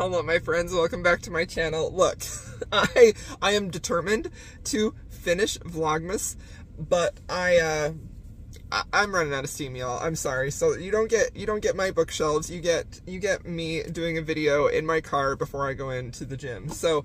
Hello my friends, welcome back to my channel. Look, I am determined to finish Vlogmas, but I'm running out of steam, y'all. I'm sorry. So you don't get my bookshelves. You get me doing a video in my car before I go into the gym. So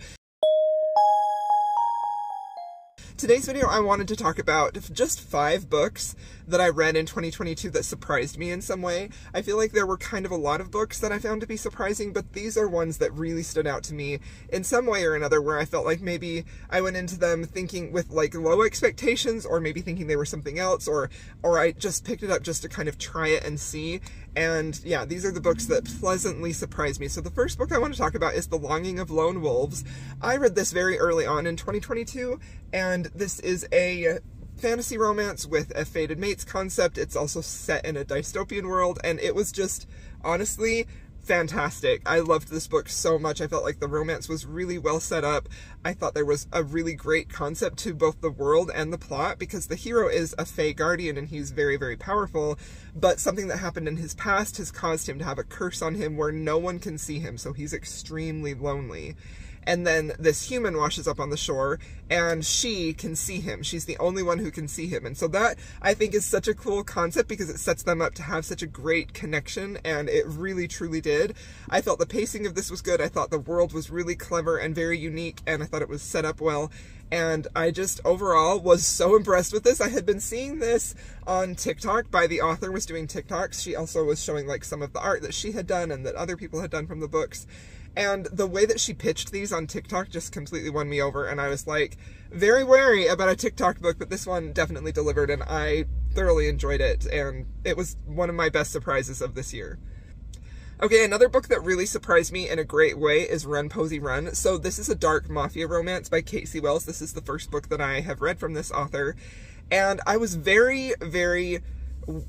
today's video, I wanted to talk about just 5 books that I read in 2022 that surprised me in some way. I feel like there were kind of a lot of books that I found to be surprising, but these are ones that really stood out to me in some way or another, where I felt like maybe I went into them thinking with like low expectations, or maybe thinking they were something else, or I just picked it up just to kind of try it and see. And yeah, these are the books that pleasantly surprised me. So the first book I want to talk about is The Longing of Lone Wolves. I read this very early on in 2022, and this is a fantasy romance with a fated mates concept. It's also set in a dystopian world, and it was just honestly fantastic. I loved this book so much. I felt like the romance was really well set up. I thought there was a really great concept to both the world and the plot, because the hero is a Fae guardian and he's very, very powerful, but something that happened in his past has caused him to have a curse on him where no one can see him, so he's extremely lonely. And then this human washes up on the shore, and she can see him. She's the only one who can see him. And so that, I think, is such a cool concept, because it sets them up to have such a great connection, and it really, truly did. I felt the pacing of this was good. I thought the world was really clever and very unique, and I thought it was set up well. And I just overall was so impressed with this. I had been seeing this on TikTok. The author was doing TikToks. She also was showing like some of the art that she had done and that other people had done from the books. And the way that she pitched these on TikTok just completely won me over, and I was like very wary about a TikTok book, but this one definitely delivered, and I thoroughly enjoyed it, and it was one of my best surprises of this year. Okay, another book that really surprised me in a great way is Run, Posey, Run. So this is a dark mafia romance by Kate C. Wells. This is the first book that I have read from this author, and I was very, very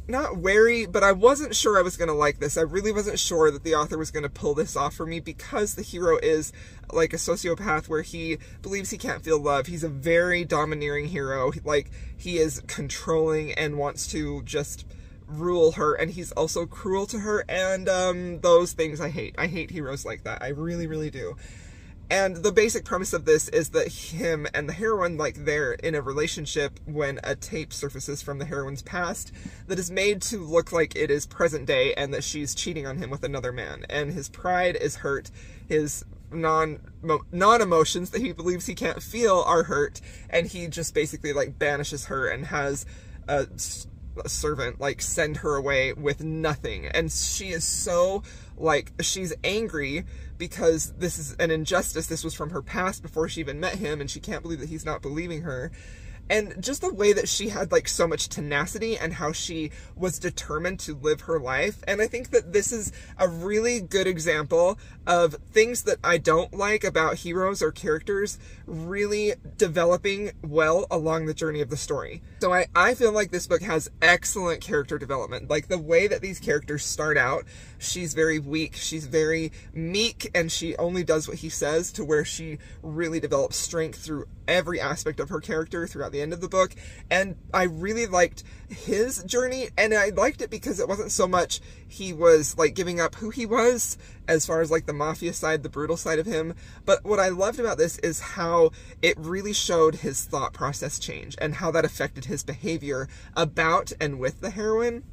not wary, but I wasn't sure I was going to like this. I really wasn't sure that the author was going to pull this off for me, because the hero is like a sociopath where he believes he can't feel love. He's a very domineering hero. Like, he is controlling and wants to just rule her, and he's also cruel to her, and those things I hate. I hate heroes like that. I really, really do. And the basic premise of this is that him and the heroine, like, they're in a relationship when a tape surfaces from the heroine's past that is made to look like it is present day, and that she's cheating on him with another man. And his pride is hurt. His non-emotions that he believes he can't feel are hurt. And he just basically, like, banishes her and has a servant, like, send her away with nothing. And she is so, like, she's angry because this is an injustice. This was from her past before she even met him, and she can't believe that he's not believing her. And just the way that she had, like, so much tenacity, and how she was determined to live her life. And I think that this is a really good example of things that I don't like about heroes or characters really developing well along the journey of the story. So I feel like this book has excellent character development. Like, the way that these characters start out, she's very weak, she's very meek, and she only does what he says, to where she really develops strength through every aspect of her character throughout the end of the book. And I really liked his journey, and I liked it because it wasn't so much he was like giving up who he was as far as like the mafia side, the brutal side of him, but what I loved about this is how it really showed his thought process change and how that affected his behavior about and with the heroine.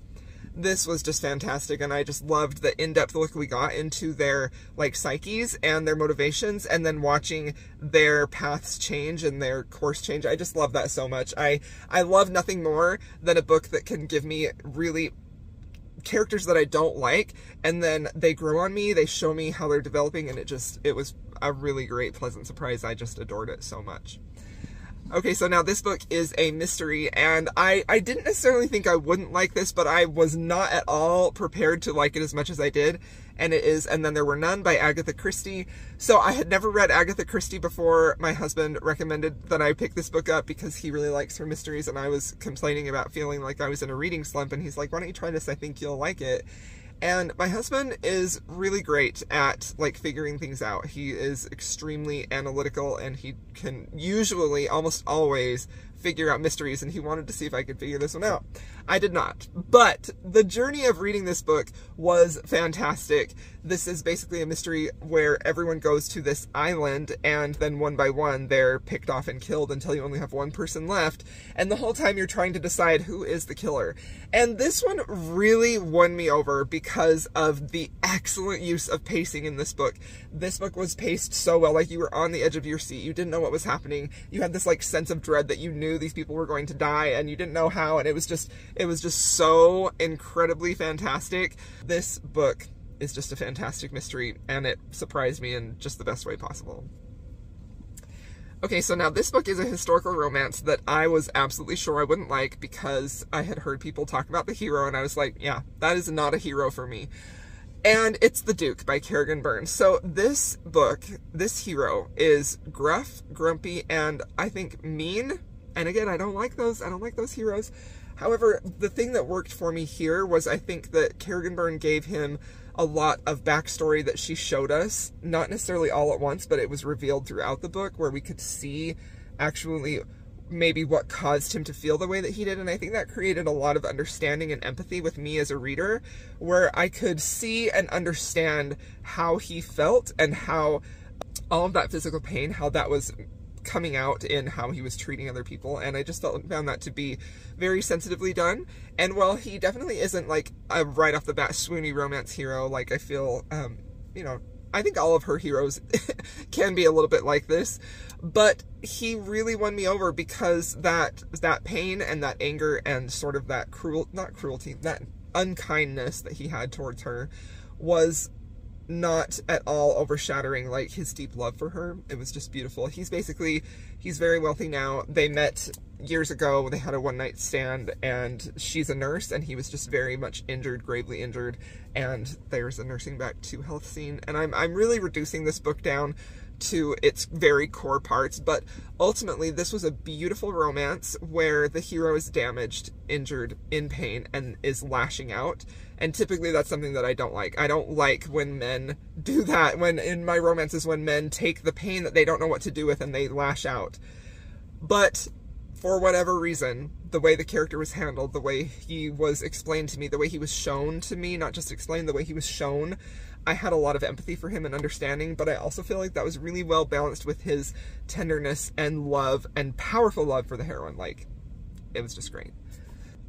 This was just fantastic, and I just loved the in-depth look we got into their, like, psyches and their motivations, and then watching their paths change and their course change. I just love that so much. I love nothing more than a book that can give me really characters that I don't like, and then they grow on me, they show me how they're developing, and it was a really great, pleasant surprise. I just adored it so much. Okay, so now this book is a mystery, and I didn't necessarily think I wouldn't like this, but I was not at all prepared to like it as much as I did, and it is And Then There Were None by Agatha Christie. So I had never read Agatha Christie before. My husband recommended that I pick this book up because he really likes her mysteries, and I was complaining about feeling like I was in a reading slump, and he's like, why don't you try this? I think you'll like it. And my husband is really great at, like, figuring things out. He is extremely analytical, and he can usually, almost always, figure out mysteries, and he wanted to see if I could figure this one out. I did not. But the journey of reading this book was fantastic. This is basically a mystery where everyone goes to this island, and then one by one they're picked off and killed until you only have one person left, and the whole time you're trying to decide who is the killer. And this one really won me over because of the excellent use of pacing in this book. This book was paced so well, like you were on the edge of your seat. You didn't know what was happening. You had this like sense of dread that you knew these people were going to die and you didn't know how, and it was just so incredibly fantastic. This book is just a fantastic mystery, and it surprised me in just the best way possible. Okay, so now this book is a historical romance that I was absolutely sure I wouldn't like because I had heard people talk about the hero, and I was like, yeah, that is not a hero for me. And it's The Duke by Kerrigan Byrne. So this book, this hero, is gruff, grumpy, and I think mean. And again, I don't like those heroes. However, the thing that worked for me here was I think that Kerrigan Byrne gave him a lot of backstory that she showed us, not necessarily all at once, but it was revealed throughout the book where we could see actually maybe what caused him to feel the way that he did. And I think that created a lot of understanding and empathy with me as a reader, where I could see and understand how he felt and how all of that physical pain, how that was coming out in how he was treating other people. And I just found that to be very sensitively done. And while he definitely isn't like a right off the bat swoony romance hero, like I feel, you know, I think all of her heroes can be a little bit like this, but he really won me over because that pain and that anger and sort of that not cruelty, that unkindness that he had towards her was not at all overshadowing like his deep love for her. It was just beautiful. He's very wealthy now. They met years ago. They had a one-night stand, and she's a nurse, and he was just very much injured, gravely injured, and there's a nursing back to health scene. And I'm really reducing this book down to its very core parts, but ultimately this was a beautiful romance where the hero is damaged, injured, in pain, and is lashing out. And typically that's something that I don't like. I don't like when men do that, when in my romances, when men take the pain that they don't know what to do with and they lash out. But for whatever reason, the way the character was handled, the way he was explained to me, the way he was shown to me, not just explained, the way he was shown, I had a lot of empathy for him and understanding, but I also feel like that was really well balanced with his tenderness and love and powerful love for the heroine. Like, it was just great.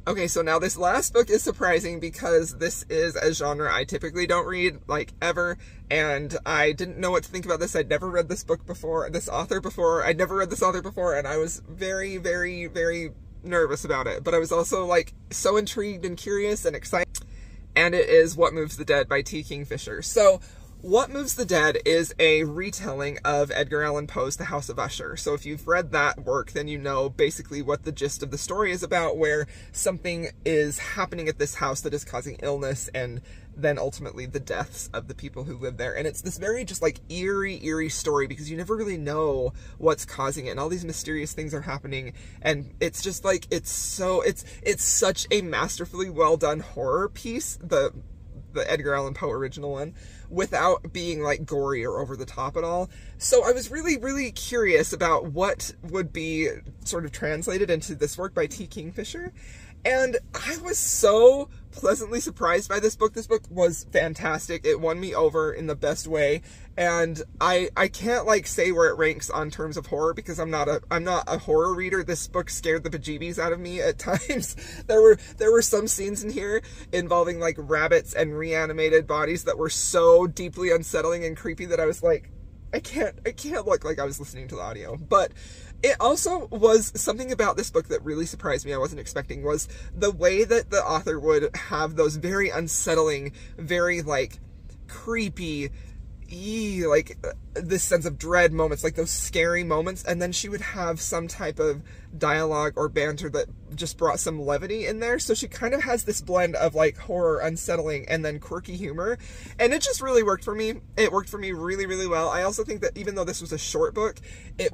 Okay, so now this last book is surprising because this is a genre I typically don't read, like, ever, and I didn't know what to think about this. I'd never read this book before, this author before. I'd never read this author before, and I was very, very, very nervous about it, but I was also, like, so intrigued and curious and excited. And it is What Moves the Dead by T. Kingfisher. So, What Moves the Dead is a retelling of Edgar Allan Poe's The House of Usher. So if you've read that work, then you know basically what the gist of the story is about, where something is happening at this house that is causing illness and then ultimately the deaths of the people who live there. And it's this very just like eerie story because you never really know what's causing it, and all these mysterious things are happening, and it's just like, it's such a masterfully well done horror piece, the Edgar Allan Poe original one, without being like gory or over the top at all. So I was really, really curious about what would be sort of translated into this work by T. Kingfisher. And I was so pleasantly surprised by this book. This book was fantastic. It won me over in the best way. And I can't like say where it ranks on terms of horror because I'm not a horror reader. This book scared the bejeebies out of me at times. There were some scenes in here involving like rabbits and reanimated bodies that were so deeply unsettling and creepy that I was like, I can't look like I was listening to the audio. But it also was something about this book that really surprised me. I wasn't expecting was the way that the author would have those very unsettling, very like creepy, like this sense of dread moments, like those scary moments, and then she would have some type of dialogue or banter that just brought some levity in there. So she kind of has this blend of like horror, unsettling, and then quirky humor, and it just really worked for me. It worked for me really, really well. I also think that even though this was a short book, it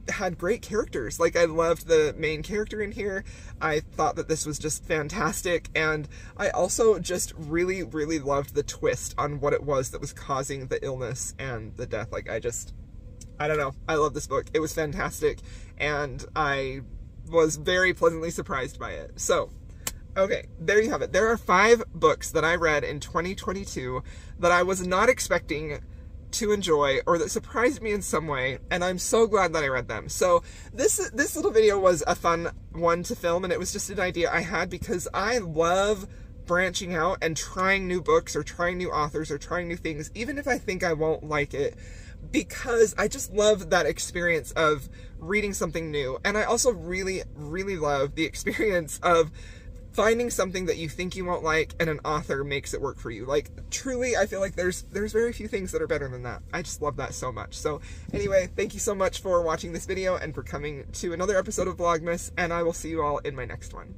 had great characters. Like, I loved the main character in here. I thought that this was just fantastic, and I also just really, really loved the twist on what it was that was causing the illness and the death. Like, I don't know. I love this book. It was fantastic, and I was very pleasantly surprised by it. So, okay, there you have it. There are 5 books that I read in 2022 that I was not expecting to enjoy or that surprised me in some way, and I'm so glad that I read them. So this little video was a fun one to film, and it was just an idea I had because I love branching out and trying new books or trying new authors or trying new things, even if I think I won't like it, because I just love that experience of reading something new. And I also really, really love the experience of finding something that you think you won't like and an author makes it work for you. Like, truly, I feel like there's very few things that are better than that. I just love that so much. So anyway, thank you so much for watching this video and for coming to another episode of Vlogmas, and I will see you all in my next one.